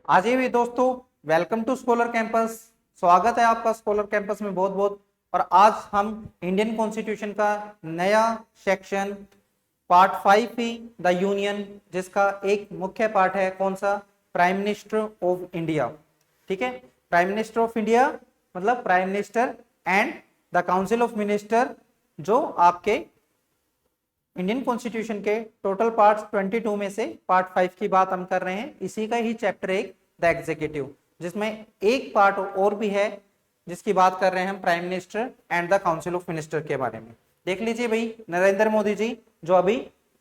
आज भी दोस्तों, वेलकम टू स्कॉलर कैंपस। स्वागत है आपका स्कॉलर कैंपस में बहुत बहुत। और आज हम इंडियन कॉन्स्टिट्यूशन का नया section part 5 he the union, जिसका एक मुख्य पार्ट है कौन सा, प्राइम मिनिस्टर ऑफ इंडिया। ठीक है, प्राइम मिनिस्टर ऑफ इंडिया मतलब prime minister and the council of minister, जो आपके इंडियन कॉन्स्टिट्यूशन के टोटल पार्ट्स 22 में से पार्ट 5 की बात हम कर रहे हैं। इसी का ही चैप्टर एक द एग्जीक्यूटिव, जिसमें एक पार्ट और भी है जिसकी बात कर रहे हैं हम, prime minister and the council of minister के बारे में। देख लीजिए भाई, नरेंद्र मोदी जी जो अभी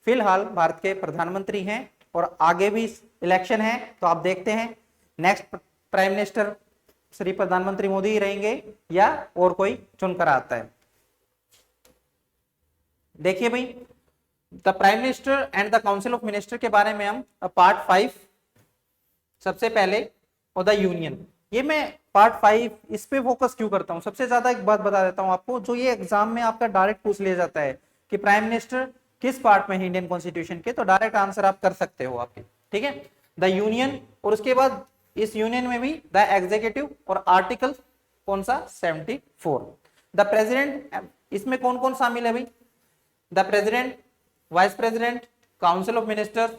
फिलहाल भारत के प्रधानमंत्री हैं और आगे भी इलेक्शन है, तो आप देखते हैं नेक्स्ट प्राइम मिनिस्टर श्री प्रधानमंत्री मोदी ही रहेंगे या और कोई चुनकर आता है। देखिए भाई, the prime minister and the council of minister के बारे में हम पार्ट 5 सबसे पहले, और द यूनियन। ये मैं पार्ट 5 इस पे फोकस क्यों करता हूं, सबसे ज्यादा एक बात बता देता हूं आपको, जो ये एग्जाम में आपका डायरेक्ट पूछ लिया जाता है कि प्राइम मिनिस्टर किस पार्ट में है इंडियन कॉन्स्टिट्यूशन के, तो डायरेक्ट आंसर आप कर सकते हो आपके। ठीक है, द यूनियन, और उसके बाद इस यूनियन में भी द एग्जीक्यूटिव और आर्टिकल कौन सा 74। द प्रेसिडेंट, इसमें कौन कौन शामिल है भाई, the president, vice president, council of ministers,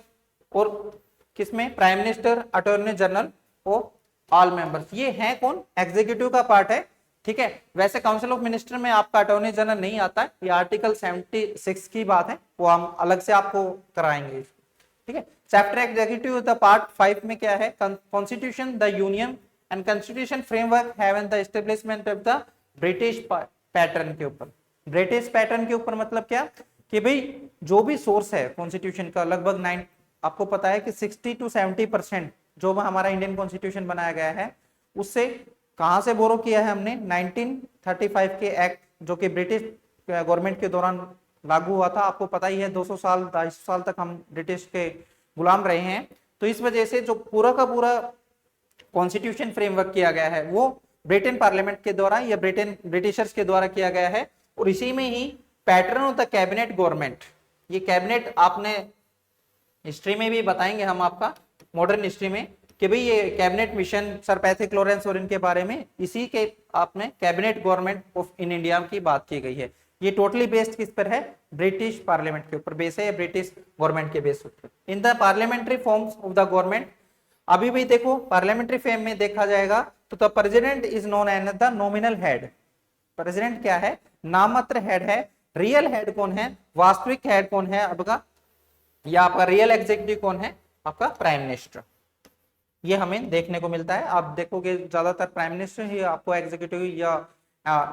और किसमें प्राइम मिनिस्टर, अटॉर्नी जनरल और ऑल मेंबर्स। ये है कौन, एग्जीक्यूटिव का पार्ट है। ठीक है, वैसे काउंसिल ऑफ मिनिस्टर में आपका अटॉर्नी जनरल नहीं आता है, ये आर्टिकल 76 की बात है, वो हम अलग से आपको कराएंगे। ठीक है, चैप्टर एग्जीक्यूटिव द पार्ट 5 में क्या है, constitution the union and constitution framework have the establishment of the British pattern के ऊपर। ब्रिटिश पैटर्न के ऊपर मतलब क्या कि भाई जो भी सोर्स है कॉन्स्टिट्यूशन का, लगभग 9, आपको पता है कि 60 to 70% जो हमारा इंडियन कॉन्स्टिट्यूशन बनाया गया है, उससे कहां से बोरो किया है हमने, 1935 के एक्ट, जो कि ब्रिटिश गवर्नमेंट के दौरान लागू हुआ था। आपको पता ही है 200 साल 250 साल तक हम ब्रिटिश के गुलाम रहे हैं। तो इस वजह से जो पूरा का पूरा कॉन्स्टिट्यूशन फ्रेमवर्क किया गया है वो ब्रिटेन पार्लियामेंट के द्वारा या ब्रिटिशर्स के द्वारा किया गया है। और इसी में ही pattern of the cabinet government, ये कैबिनेट आपने हिस्ट्री में भी बताएंगे हम आपका, मॉडर्न हिस्ट्री में, कि भाई ये cabinet mission sir Pethick Lawrence और इनके बारे में, इसी के आपने cabinet government of in India की बात की गई है। ये टोटली बेस्ड किस पर है, ब्रिटिश पार्लियामेंट के ऊपर बेस है, ब्रिटिश गवर्नमेंट के बेस पर। In the parliamentary forms of the government, अभी भी देखो पार्लियामेंट्री फॉर्म में देखा जाएगा तो the president is known as the nominal head. President क्या है, नाममात्र हेड है। रियल हेड कौन है, वास्तविक हेड कौन है आपका, या आपका रियल एग्जीक्यूटिव कौन है, आपका प्राइम मिनिस्टर। ये हमें देखने को मिलता है। आप देखोगे ज्यादातर प्राइम मिनिस्टर ही आपको एग्जीक्यूटिव या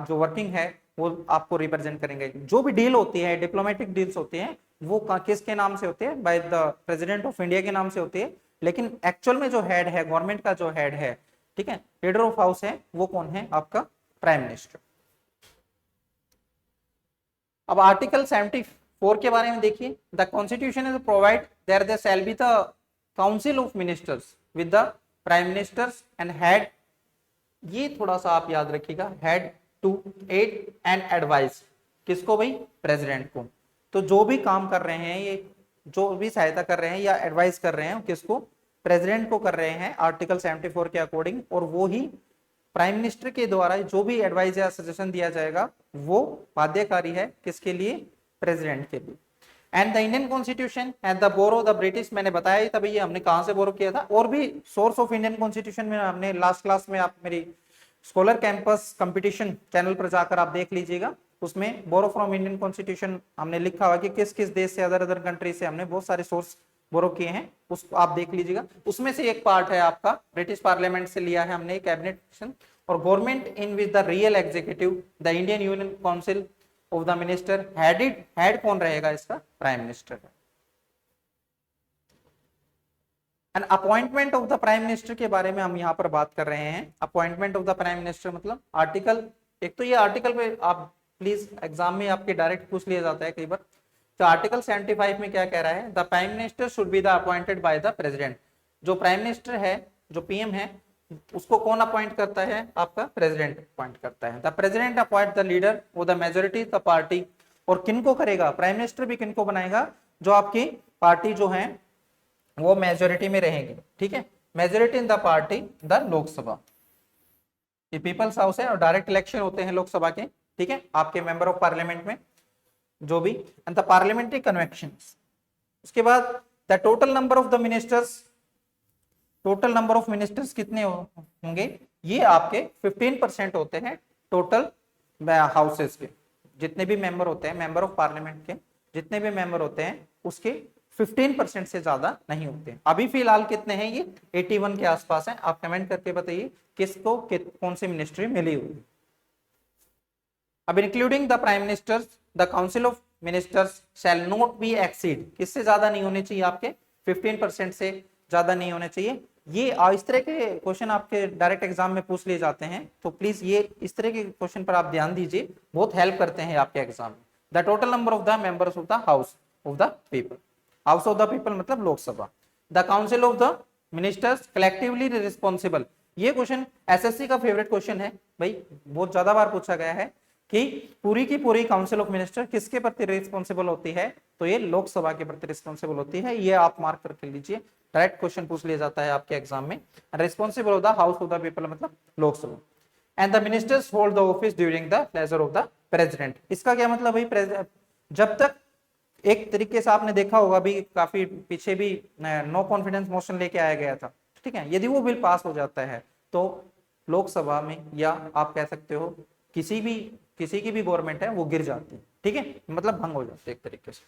जो वर्किंग है वो आपको रिप्रेजेंट करेंगे। जो भी डील होती है, डिप्लोमेटिक डील्स होती हैं, वो किसके नाम से होती है, by the president of India के नाम से होती है। लेकिन एक्चुअल में जो हेड है, गवर्नमेंट का जो हेड है, ठीक है, लीडर ऑफ हाउस है, वो कौन है, आपका प्राइम मिनिस्टर। अब आर्टिकल 74 के बारे में देखिए, the constitution is provide there shall be the council of ministers with the prime ministers and head. ये थोड़ा सा आप याद रखिएगा, head to aid and advice, किसको भाई, प्रेसिडेंट को। तो जो भी काम कर रहे हैं, ये जो भी सहायता कर रहे हैं या एडवाइस कर रहे हैं, किसको, प्रेसिडेंट को कर रहे हैं आर्टिकल 74 के अकॉर्डिंग। और वो ही प्राइम मिनिस्टर के द्वारा जो भी एडवाइस या सजेशन दिया जाएगा वो बाध्यकारी है, किसके लिए, प्रेसिडेंट के लिए। And the Indian constitution and the borrow the British, मैंने बताया ही था भैया हमने कहां से बोरो किया था। और भी सोर्स ऑफ इंडियन कॉन्स्टिट्यूशन में हमने लास्ट क्लास में, आप मेरी स्कॉलर कैंपस कंपटीशन चैनल पर जाकर आप देख लीजिएगा, उसमें बोरो फ्रॉम इंडियन कॉन्स्टिट्यूशन हमने लिखा हुआ कि किस किस देश से, अदर कंट्री से हमने बहुत सारे सोर्स बोरो किए हैं, उसको आप देख लीजिएगा। उसमें से एक पार्ट है आपका, ब्रिटिश पार्लियामेंट से लिया है हमने कैबिनेट मिशन। और government in which the real executive the Indian union council of the minister, head कौन रहेगा इसका, प्राइम मिनिस्टर है। And appointment of the prime minister के बारे में हम यहाँ पर बात कर रहे हैं। Appointment of the prime minister मतलब आर्टिकल, एक तो ये आर्टिकल पे आप प्लीज एग्जाम में आपके डायरेक्ट पूछ लिया जाता है कई बार। तो आर्टिकल 75 में क्या कह रहा है, the prime minister should be the appointed by the president. जो प्राइम मिनिस्टर है, जो पीएम है, उसको कौन अपॉइंट करता है, आपका प्रेसिडेंट अपॉइंट करता है। The president appoint the leader और द मेजोरिटी द पार्टी। और किनको करेगा, प्राइम मिनिस्टर भी किनको बनाएगा, जो आपकी पार्टी जो है वो मेजोरिटी में रहेगी। ठीक है, majority in the party the Lok Sabha, ये पीपल्स हाउस है और डायरेक्ट इलेक्शन होते हैं लोकसभा के, ठीक है, आपके मेंबर ऑफ पार्लियामेंट में जो भी, एंड द पार्लियामेंट्री कन्वेंशंस। उसके बाद the total number of the ministers, total number of ministers कितने होंगे, ये आपके 15% होते हैं टोटल हाउसेस के, जितने भी मेंबर होते हैं मेंबर ऑफ पार्लियामेंट के, जितने भी मेंबर होते हैं उसके 15% से ज्यादा नहीं होते। अभी फिलहाल कितने हैं, ये 81 के आसपास है। आप कमेंट करके बताइए किसको कौन सी मिनिस्ट्री मिली हुई। अब including the prime ministers the council of ministers shall not be exceed, किससे ज्यादा नहीं होने चाहिए, आपके 15% से ज्यादा नहीं होने चाहिए। ये इस तरह के क्वेश्चन आपके डायरेक्ट एग्जाम में पूछ लिए जाते हैं, तो प्लीज ये इस तरह के क्वेश्चन पर आप ध्यान दीजिए, बहुत हेल्प करते हैं आपके एग्जाम में। The total number of the members of the house of the people, house of the people मतलब Lok Sabha. The council of the ministers collectively responsible, ये क्वेश्चन एसएससी का फेवरेट क्वेश्चन है भाई, बहुत ज्यादा बार पूछा गया है कि पूरी की पूरी काउंसिल ऑफ मिनिस्टर किसके प्रति रिस्पॉन्सिबल होती है, तो ये लोकसभा के प्रति रिस्पॉन्सिबल होती है। ये आप मार्क करके लीजिए, डायरेक्ट क्वेश्चन पूछ लिया जाता है आपके एग्जाम में। Responsible of the house of the people मतलब Lok Sabha. And the ministers hold the office during the pleasure of the president, इसका क्या मतलब भाई, जब तक एक तरीके से आपने देखा होगा भी, काफी पीछे भी नो कॉन्फिडेंस मोशन लेके आया गया था, ठीक है, यदि वो बिल पास हो जाता है तो लोकसभा में, या आप कह सकते हो किसी की भी गवर्नमेंट है वो गिर जाती है, ठीक है, मतलब भंग हो जाती है एक तरीके से।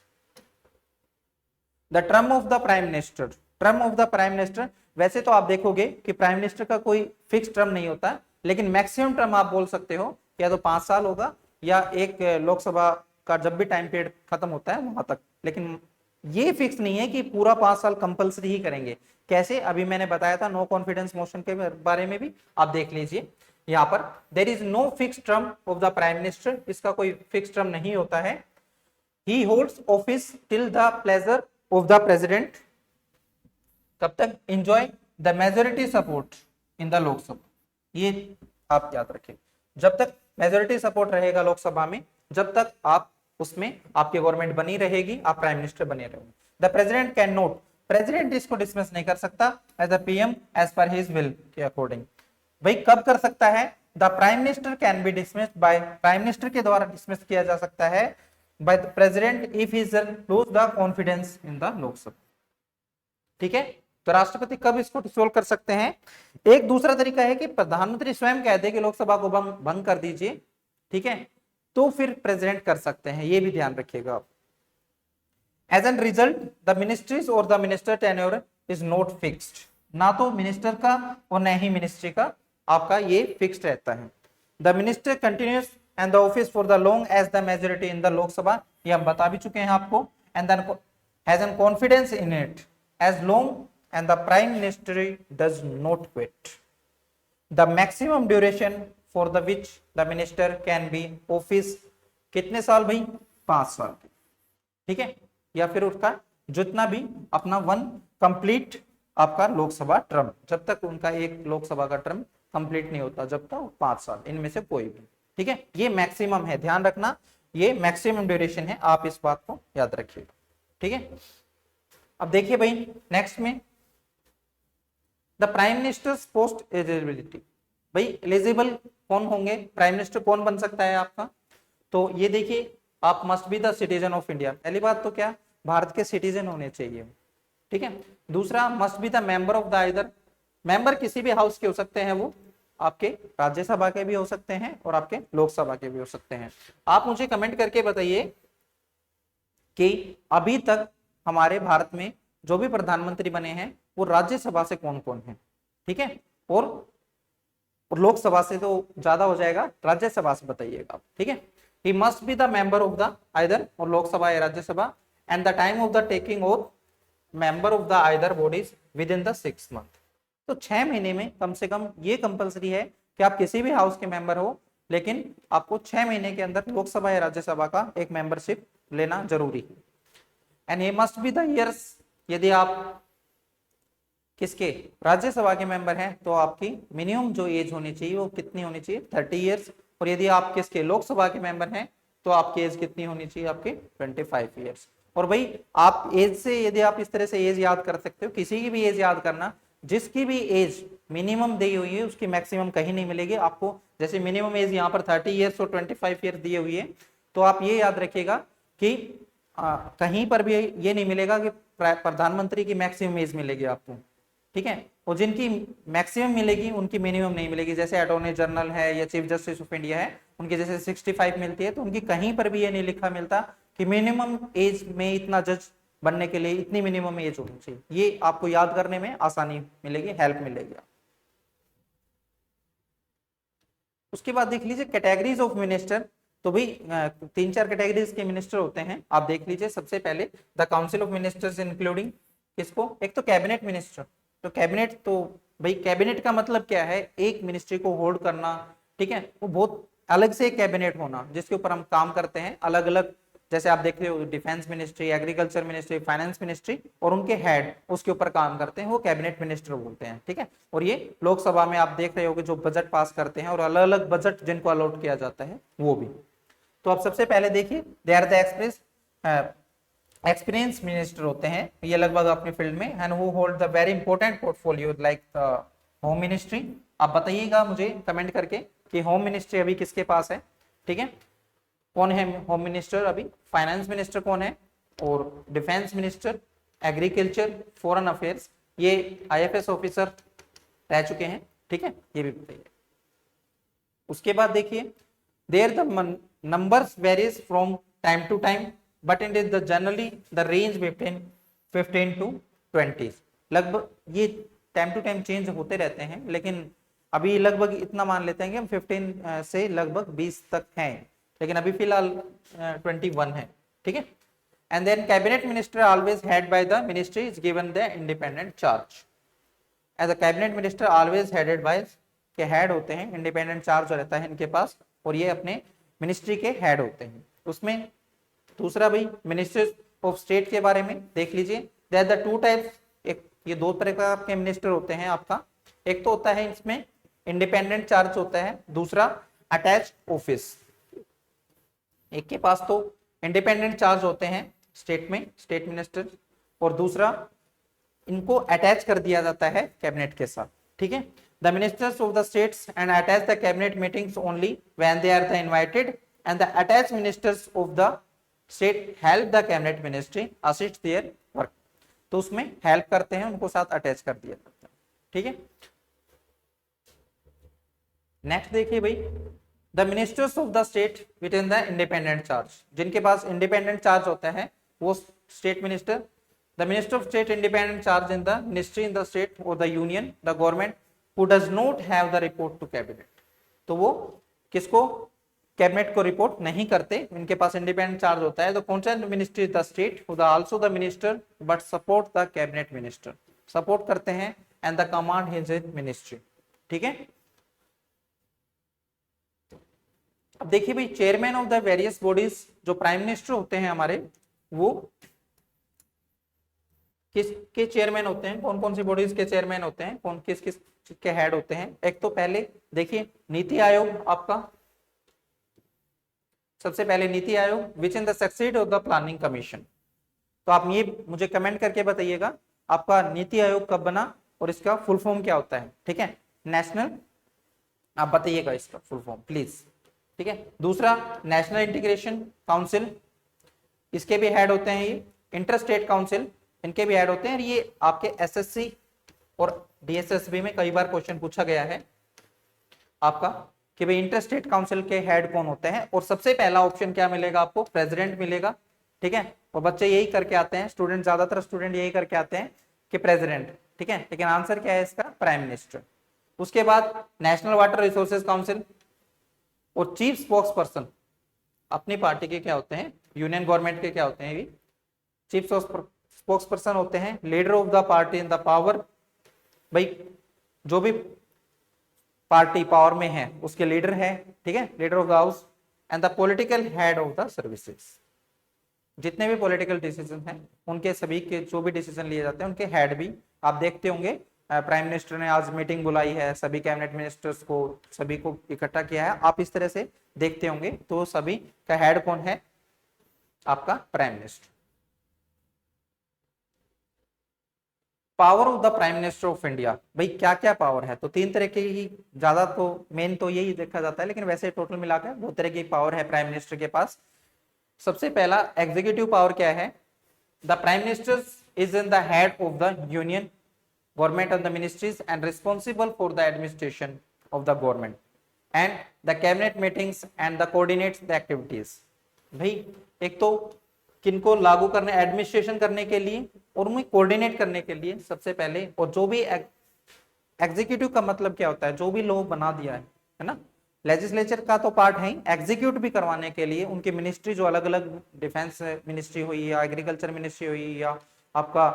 The term of the prime minister, term of the prime minister, वैसे तो आप देखोगे कि प्राइम मिनिस्टर का कोई फिक्स टर्म नहीं होता, लेकिन मैक्सिमम टर्म आप बोल सकते हो या तो 5 साल होगा, या एक लोकसभा का जब भी टाइम पीरियड खत्म होता है वहां तक, लेकिन ये फिक्स नहीं है कि पूरा 5 साल कंपल्सरी ही करेंगे। कैसे, अभी मैंने बताया था नो कॉन्फिडेंस मोशन के बारे में भी, आप देख लीजिए यहाँ पर, there is no fix term of the prime minister, इसका कोई फिक्स टर्म नहीं होता है। He holds office till the pleasure of the president, कब तक, enjoy the majority support in the Lok Sabha, ये आप याद रखें, जब तक मेजोरिटी सपोर्ट रहेगा लोकसभा में, जब तक आप उसमें आपकी गवर्नमेंट बनी रहेगी, आप प्राइम मिनिस्टर बने रहोगे। The president can not, president इसको डिसमिस नहीं कर सकता as a PM as per his will के अकॉर्डिंग। भाई कब कर सकता है, the prime minister can be dismissed by, prime minister के द्वारा डिसमिस किया जा सकता है by the president if he lose the confidence in the Lok Sabha, ठीक है। तो राष्ट्रपति कब इसको डिसोल्व कर सकते हैं। एक दूसरा तरीका है कि प्रधानमंत्री स्वयं कहते हैं कि लोकसभा को भंग कर दीजिए, ठीक है, तो फिर प्रेसिडेंट कर सकते हैं, ये भी ध्यान रखिएगा आप। As an result the ministries और the minister tenure is not fixed, ना तो मिनिस्टर का और न ही मिनिस्ट्री का आपका ये फिक्स्ड रहता है। The minister continues and the office for the long as the majority in the Lok Sabha, ये हम बता भी चुके हैं आपको, and then has an confidence in it as long and the prime ministry does not quit. The maximum duration for the which the minister can be office, कितने साल भाई, 5 साल, ठीक है, या फिर उसका जितना भी अपना 1 कंप्लीट आपका लोकसभा टर्म, जब तक उनका एक लोकसभा का टर्म कंप्लीट नहीं होता, जब तक 5 साल, इनमें से कोई भी, ठीक है, ये मैक्सिमम है, ध्यान रखना, ये मैक्सिमम ड्यूरेशन है, आप इस बात को याद रखिएगा, ठीक है। अब देखिए भाई नेक्स्ट में the prime ministers post eligibility, भाई एलिजिबल कौन होंगे, प्राइम मिनिस्टर कौन बन सकता है आपका, तो ये देखिए, आप must be the citizen of India, पहली बात तो क्या, भारत के सिटीजन होने चाहिए, ठीक है। दूसरा must be the member of the either, member किसी भी हाउस के हो सकते हैं, वो आपके राज्यसभा के भी हो सकते हैं और आपके लोकसभा के भी हो सकते हैं। आप मुझे कमेंट करके बताइए कि अभी तक हमारे भारत में जो भी प्रधानमंत्री बने हैं वो राज्यसभा से कौन कौन है, ठीक है, और लोकसभा से तो ज्यादा हो जाएगा, राज्यसभा से बताइएगा, ठीक है। He must be the member of the either, और लोकसभा या Rajya Sabha, and the time of the taking of member of the either bodies with in the 6 month, तो 6 महीने में कम से कम ये कंपलसरी है कि आप किसी भी हाउस के मेंबर हो, लेकिन आपको 6 महीने के अंदर लोकसभा या राज्यसभा का एक मेंबरशिप लेना जरूरी है। एंड ये मस्ट बी द ईयर्स, यदि आप किसके राज्यसभा के मेंबर हैं तो आपकी मिनिमम जो एज होनी चाहिए वो कितनी होनी चाहिए, 30 ईयर्स, और यदि आप किसके लोकसभा के मेंबर हैं तो आपकी एज कितनी होनी चाहिए, आपकी 25 ईयर्स। और भाई आप एज से, यदि आप इस तरह से एज याद कर सकते हो, किसी की भी एज याद करना जिसकी भी एज मिनिमम दी हुई है उसकी मैक्सिमम कहीं नहीं मिलेगी आपको। जैसे मिनिमम एज यहाँ पर 30 ईयर्स और 25 ईयर्स दी हुई है, तो आप ये याद रखिएगा कि कहीं पर भी ये नहीं मिलेगा कि प्रधानमंत्री की मैक्सिमम एज मिलेगी आपको, ठीक है। और जिनकी मैक्सिमम मिलेगी उनकी मिनिमम नहीं मिलेगी। जैसे अटॉर्नी जनरल है या चीफ जस्टिस ऑफ इंडिया है, उनकी जैसे 65 मिलती है, तो उनकी कहीं पर भी ये नहीं लिखा मिलता कि मिनिमम एज में इतना जज बनने के लिए इतनी मिनिमम एज होनी चाहिए। ये आपको याद करने में आसानी मिलेगी, हेल्प मिलेगी। उसके बाद देख लीजिए कैटेगरीज ऑफ मिनिस्टर। तो भाई 3-4 कैटेगरीज के मिनिस्टर होते हैं, आप देख लीजिए। सबसे पहले the council of ministers including किसको, एक तो कैबिनेट मिनिस्टर। तो कैबिनेट, तो भाई कैबिनेट का मतलब क्या है, एक मिनिस्ट्री को होल्ड करना, ठीक है। वो बहुत अलग से कैबिनेट होना जिसके ऊपर हम काम करते हैं, अलग अलग। जैसे आप देख रहे हो defence ministry, agriculture ministry, finance ministry, और उनके हेड उसके ऊपर काम करते हैं, वो कैबिनेट मिनिस्टर बोलते हैं, ठीक है। और ये लोकसभा में आप देख रहे हो कि जो बजट पास करते हैं और अलग अलग बजट जिनको अलॉट किया जाता है वो भी। तो आप सबसे पहले देखिए, they are the experience minister होते हैं, ये लगभग अपने फील्ड में, and who hold the very important portfolio like home ministry. आप बताइएगा मुझे कमेंट करके कि होम मिनिस्ट्री अभी किसके पास है, ठीक है। कौन है होम मिनिस्टर अभी, फाइनेंस मिनिस्टर कौन है, और defence minister, agriculture, foreign affairs, ये आईएफएस ऑफिसर रह चुके हैं, ठीक है, ये भी बताइए। उसके बाद देखिए, there the numbers varies from time to time, but it is the generally the range between 15 to 20। लगभग ये टाइम टू टाइम चेंज होते रहते हैं, लेकिन अभी लगभग इतना मान लेते हैं कि हम 15 से लगभग 20 तक हैं, लेकिन अभी फिलहाल 21 है, ठीक है। And then cabinet minister always head by the ministry is given the independent charge. As a cabinet minister always headed by, के हेड होते हैं, इंडिपेंडेंट चार्ज रहता है इनके पास, और ये अपने मिनिस्ट्री के हेड होते हैं। उसमें दूसरा भाई मिनिस्टर ऑफ स्टेट के बारे में देख लीजिए, देयर द टू टाइप्स, एक ये दो प्रकार के मिनिस्टर होते हैं आपका। एक तो होता है इसमें इंडिपेंडेंट चार्ज होता है, दूसरा अटैच ऑफिस। एक के पास तो इंडिपेंडेंट चार्ज होते हैं स्टेट में, स्टेट मिनिस्टर, और दूसरा इनको अटैच कर दिया जाता है कैबिनेट के साथ, ठीक है। The ministers of the states and attach the cabinet meetings only when they are the invited, and the attach ministers of the state help the cabinet ministry assist their work. तो उसमें help करते हैं, उनको साथ attach कर दिया जाता है, ठीक है। नेक्स्ट देखिए भाई, the ministers of the state with the independent charge, जिनके पास इंडिपेंडेंट चार्ज होता है वो state minister. The minister of state independent charge in the ministry in the state और the union the government who does not have the report to cabinet. तो वो किसको, cabinet को रिपोर्ट नहीं करते, इनके पास इंडिपेंडेंट चार्ज होता है। तो कौन सा ministry, the state who the also the minister but support the cabinet minister, support करते हैं and the command his ministry, ठीक है। अब देखिए भाई, chairman of the various bodies, जो प्राइम मिनिस्टर होते हैं हमारे, वो किसके चेयरमैन होते हैं, कौन कौन सी बॉडीज के चेयरमैन होते हैं, कौन किस किस के हेड होते हैं। एक तो पहले देखिए नीति आयोग आपका, सबसे पहले NITI Aayog which in the succeed of the planning commission. तो आप ये मुझे कमेंट करके बताइएगा आपका नीति आयोग कब बना और इसका फुल फॉर्म क्या होता है, ठीक है। नेशनल, आप बताइएगा इसका फुल फॉर्म प्लीज, ठीक है। दूसरा नेशनल इंटीग्रेशन काउंसिल, इसके भी हेड होते हैं ये। इंटर स्टेट काउंसिल, इनके भी हेड होते हैं। ये आपके एसएससी और डीएसएसबी में कई बार क्वेश्चन पूछा गया है आपका कि भाई इंटर स्टेट काउंसिल के हेड कौन होते हैं, और सबसे पहला ऑप्शन क्या मिलेगा आपको, प्रेसिडेंट मिलेगा, ठीक है। और बच्चे यही करके आते हैं, स्टूडेंट, ज्यादातर स्टूडेंट यही करके आते हैं कि प्रेसिडेंट, ठीक है, लेकिन आंसर क्या है इसका, प्राइम मिनिस्टर। उसके बाद नेशनल वाटर रिसोर्सेज काउंसिल, और चीफ स्पोक्स पर्सन अपनी पार्टी के क्या होते हैं, यूनियन गवर्नमेंट के क्या होते हैं, भी चीफ स्पोक्स पर्सन होते हैं। Leader of the party in the power, भाई जो भी पार्टी पावर में है उसके लीडर है, ठीक है, leader of the house. And the political head of the services, जितने भी पॉलिटिकल डिसीजन हैं उनके सभी के जो भी डिसीजन लिए जाते हैं उनके हेड भी आप देखते होंगे। प्राइम मिनिस्टर ने आज मीटिंग बुलाई है, सभी कैबिनेट मिनिस्टर्स को, सभी को इकट्ठा किया है, आप इस तरह से देखते होंगे। तो सभी का हेड कौन है, आपका prime minister. Power of the prime minister of India, भाई क्या क्या पावर है, तो तीन तरह की ही, ज्यादा तो मेन तो यही देखा जाता है, लेकिन वैसे टोटल मिलाकर दो तरह की पावर है प्राइम मिनिस्टर के पास। सबसे पहला एग्जीक्यूटिव पावर क्या है, the prime minister is in the head of the union government of the ministries and responsible for the administration of the government and the cabinet meetings and the coordinates the activities. भाई एक तो किनको लागू करने, administration करने के लिए और उन्हें कोऑर्डिनेट करने के लिए सबसे पहले, और जो भी एग्जीक्यूटिव का मतलब क्या होता है, जो भी लॉ बना दिया है ना, लेजिस्लेचर का तो पार्ट है ही, एग्जीक्यूट भी करवाने के लिए उनकी मिनिस्ट्री जो अलग अलग, डिफेंस मिनिस्ट्री हुई या एग्रीकल्चर मिनिस्ट्री हुई या आपका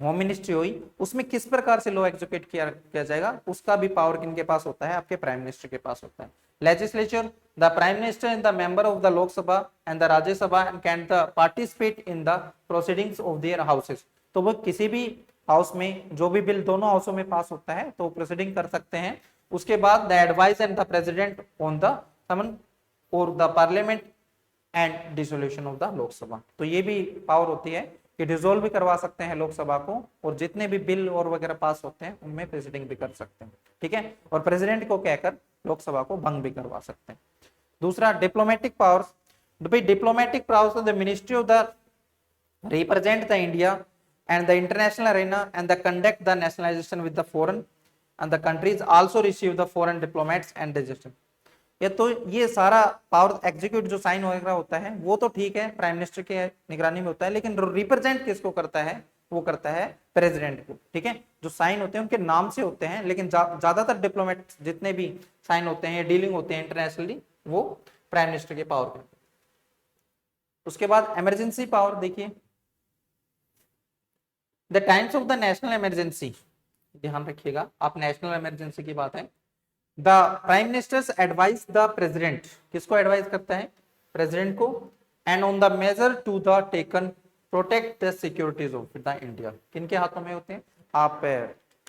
होम मिनिस्ट्री हुई, उसमें किस प्रकार से लॉ एग्जीक्यूट किया जाएगा, उसका भी पावर किनके पास होता है, आपके प्राइम मिनिस्टर के पास होता है। Legislature, the prime minister in the member of the लोक सभा and the Rajya Sabha and can the participate in the proceedings of their houses. तो वो किसी भी हाउस में जो भी बिल दोनों हाउसों में पास होता है तो प्रोसीडिंग कर सकते हैं। उसके बाद the advice and the president on the summon और the parliament and dissolution of the Lok Sabha. तो ये भी पावर होती है कि डिसोल्व भी करवा सकते हैं लोकसभा को, और जितने भी बिल और वगैरह पास होते हैं उनमें प्रेसिडिंग भी कर सकते हैं, ठीक है, और प्रेसिडेंट को कहकर लोकसभा को भंग भी करवा सकते हैं। दूसरा diplomatic powers, diplomatic powers of the ministry of the represent the India and the international arena and the conduct the nationalization with the foreign and the countries also receive the foreign diplomats and register। ये तो ये सारा power execute जो sign वगैरह होता है वो तो ठीक है, प्राइम मिनिस्टर के निगरानी में होता है, लेकिन रिप्रेजेंट किसको करता है, वो करता है प्रेसिडेंट को, ठीक है। जो साइन होते हैं उनके नाम से होते हैं, लेकिन ज्यादातर डिप्लोमेट जितने भी साइन होते हैं, डीलिंग होते हैं इंटरनेशनली, वो प्राइम मिनिस्टर के पावर करते हैं। उसके बाद इमरजेंसी पावर देखिए, the times of the national emergency, ध्यान रखिएगा आप, नेशनल इमरजेंसी की बात है। The prime ministers advise the president, किसको एडवाइज करता है, प्रेसिडेंट को, and on the measure to the taken protect the securities of the India. किनके हाथों में होते हैं, आप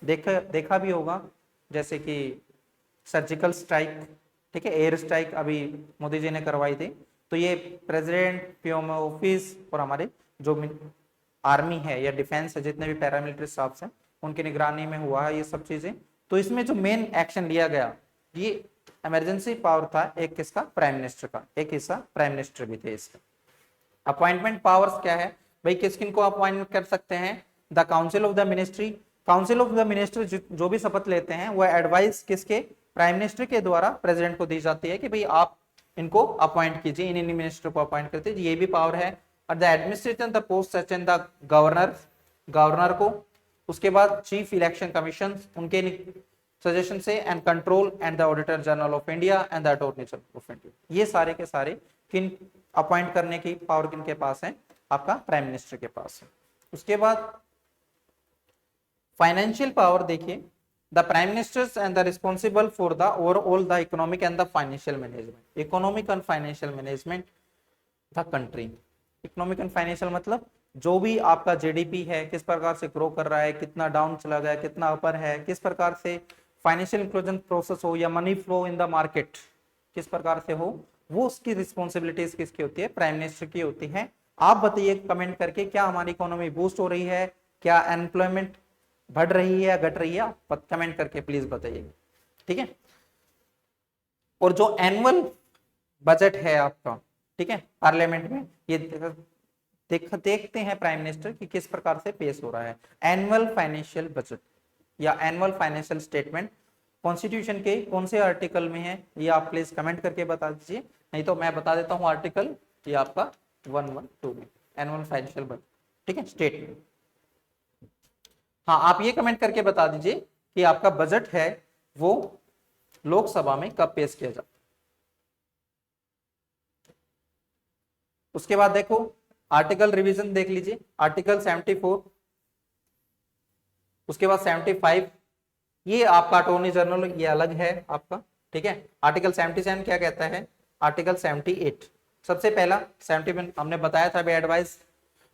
देखा भी होगा, जैसे कि सर्जिकल स्ट्राइक, ठीक है, एयर स्ट्राइक अभी मोदी जी ने करवाई थी, तो ये प्रेसिडेंट, पीएम ऑफिस और हमारे जो आर्मी है या डिफेंस है, जितने भी पैरामिलिट्री स्टाफ्स हैं, उनकी निगरानी में हुआ है ये सब चीजें। तो इसमें जो मेन एक्शन लिया गया, ये इमरजेंसी पावर था एक किसका, प्राइम मिनिस्टर का, एक हिस्सा प्राइम मिनिस्टर भी थे इसका। अपॉइंटमेंट पावर्स क्या है भाई, किस किन को अपॉइंट कर सकते हैं, the council of the ministry, council of the minister जो भी शपथ लेते हैं वो एडवाइस किसके, प्राइम मिनिस्टर के द्वारा प्रेसिडेंट को दी जाती है कि भाई आप इनको अपॉइंट कीजिए, इन मिनिस्टर को अपॉइंट करते, ये भी पावर है। और the administration the post such and the governor को, उसके बाद चीफ इलेक्शन कमीशन उनके सजेशन से, and control and the auditor general of India and the attorney general of India. ये सारे के सारे किन अपॉइंट करने की पावर किन के पास है, आपका प्राइम मिनिस्टर के पास है। उसके बाद फाइनेंशियल पावर देखिए, the prime ministers and the responsible for the overall the economic and the financial management, economic and financial management the country. Economic and financial मतलब जो भी आपका जीडीपी है किस प्रकार से ग्रो कर रहा है, कितना डाउन चला गया, कितना अपर है, किस प्रकार से फाइनेंशियल इंक्लूजन प्रोसेस हो या money flow in the market किस प्रकार से हो, वो उसकी रिस्पॉन्सिबिलिटीज किसकी होती है, प्राइम मिनिस्टर की होती है। आप बताइए कमेंट करके, क्या हमारी इकोनॉमी बूस्ट हो रही है, क्या अनएम्प्लॉयमेंट बढ़ रही है या घट रही है, कमेंट करके प्लीज बताइए, ठीक है। और जो एनुअल बजट है आपका, ठीक है, पार्लियामेंट में, ये देखते हैं प्राइम मिनिस्टर कि किस प्रकार से पेश हो रहा है। एनुअल फाइनेंशियल बजट या एनुअल फाइनेंशियल स्टेटमेंट कॉन्स्टिट्यूशन के कौन से आर्टिकल में है, ये आप प्लीज कमेंट करके बता दीजिए, नहीं तो मैं बता देता हूँ आर्टिकल, ये आपका 112 में एनुअल फाइनेंशियल बजट, ठीक है, स्टेटमेंट। हाँ, आप ये कमेंट करके बता दीजिए कि आपका बजट है वो लोकसभा में कब पेश किया जाता है। उसके बाद देखो आर्टिकल रिवीजन देख लीजिए, आर्टिकल 74, उसके बाद 75, ये आपका अटॉर्नी जनरल, ये अलग है आपका, ठीक है। आर्टिकल 77 क्या कहता है, आर्टिकल 78 सबसे पहला 71 हमने बताया था, advice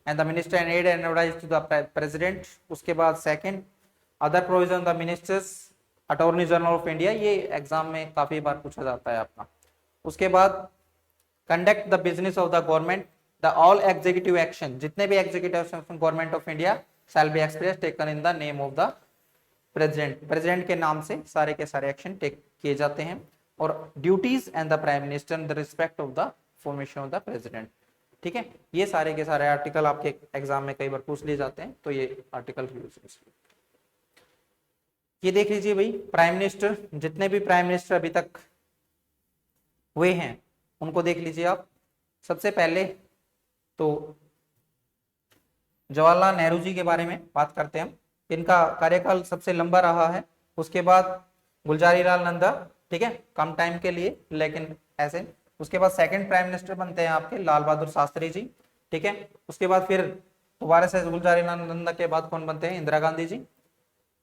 and the minister and aid and advice to the president. उसके बाद second other provision the ministers attorney general of India, ये एग्जाम में काफी बार पूछा जाता है आपका। उसके बाद conduct the business of the government, the all executive action, जितने भी executive government of India shall be express taken in the name of the president, president के नाम से सारे के सारे एक्शन टेक किए जाते हैं। और duties and the prime minister in the respect of the formation of the president. ठीक है, ये सारे के सारे आर्टिकल आपके एग्जाम में कई बार पूछ लिए जाते हैं, तो ये आर्टिकल ये देख लीजिए भाई। प्राइम मिनिस्टर, जितने भी प्राइम मिनिस्टर अभी तक हुए हैं उनको देख लीजिए आप। सबसे पहले तो जवाहरलाल नेहरू जी के बारे में बात करते हैं हम, इनका कार्यकाल सबसे लंबा रहा है। उसके बाद गुलजारी लाल नंदा, ठीक है, कम टाइम के लिए लेकिन ऐसे। उसके बाद सेकंड प्राइम मिनिस्टर बनते हैं आपके लाल बहादुर शास्त्री जी, ठीक है। उसके बाद फिर दोबारा से गुलजारी लाल नंदा के बाद कौन बनते हैं, इंदिरा गांधी जी,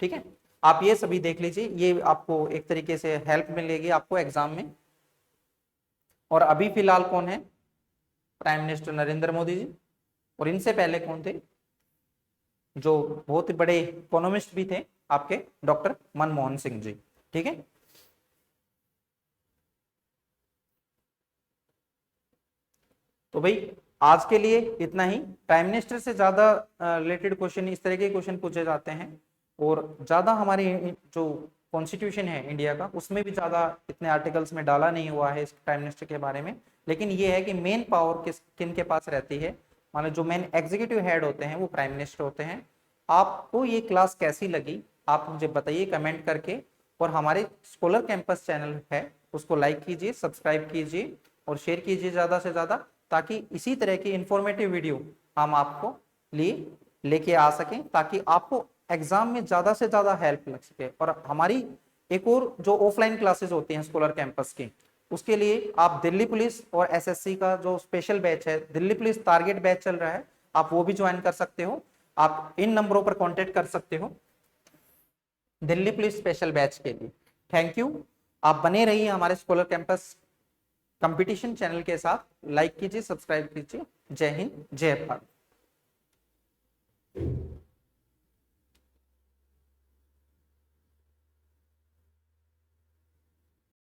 ठीक है। आप ये सभी देख लीजिए, ये आपको एक तरीके से हेल्प मिलेगी आपको एग्जाम में। और अभी फिलहाल कौन है, प्राइम मिनिस्टर नरेंद्र मोदी जी। और इनसे पहले कौन थे, जो बहुत ही बड़े इकोनॉमिस्ट भी थे आपके, डॉक्टर मनमोहन सिंह जी, ठीक है। तो भाई आज के लिए इतना ही। प्राइम मिनिस्टर से ज्यादा रिलेटेड क्वेश्चन, इस तरह के क्वेश्चन पूछे जाते हैं। और ज्यादा हमारी जो कॉन्स्टिट्यूशन है इंडिया का, उसमें भी ज्यादा इतने आर्टिकल्स में डाला नहीं हुआ है इस प्राइम मिनिस्टर के बारे में। लेकिन ये है कि मेन पावर किन के पास रहती है, मानो जो मेन एग्जीक्यूटिव हेड होते हैं वो प्राइम मिनिस्टर होते हैं। आपको ये क्लास कैसी लगी आप मुझे बताइए कमेंट करके। और हमारे स्कॉलर कैंपस चैनल है उसको लाइक कीजिए, सब्सक्राइब कीजिए और शेयर कीजिए ज्यादा से ज्यादा, ताकि इसी तरह की इंफॉर्मेटिव वीडियो हम आपको लेके आ सकें, ताकि आपको एग्जाम में ज्यादा से ज्यादा हेल्प लग सके। और हमारी एक और जो ऑफलाइन क्लासेस होती हैं स्कॉलर कैंपस की, उसके लिए आप दिल्ली पुलिस और एसएससी का जो स्पेशल बैच है, दिल्ली पुलिस टारगेट बैच चल रहा है, आप वो भी ज्वाइन कर सकते हो। आप इन नंबरों पर कांटेक्ट कर सकते हो दिल्ली पुलिस स्पेशल बैच के लिए। थैंक यू, आप बने रहिए हमारे स्कॉलर कैंपस कंपटीशन चैनल के साथ। लाइक कीजिए, सब्सक्राइब कीजिए। जय हिंद, जय भारत।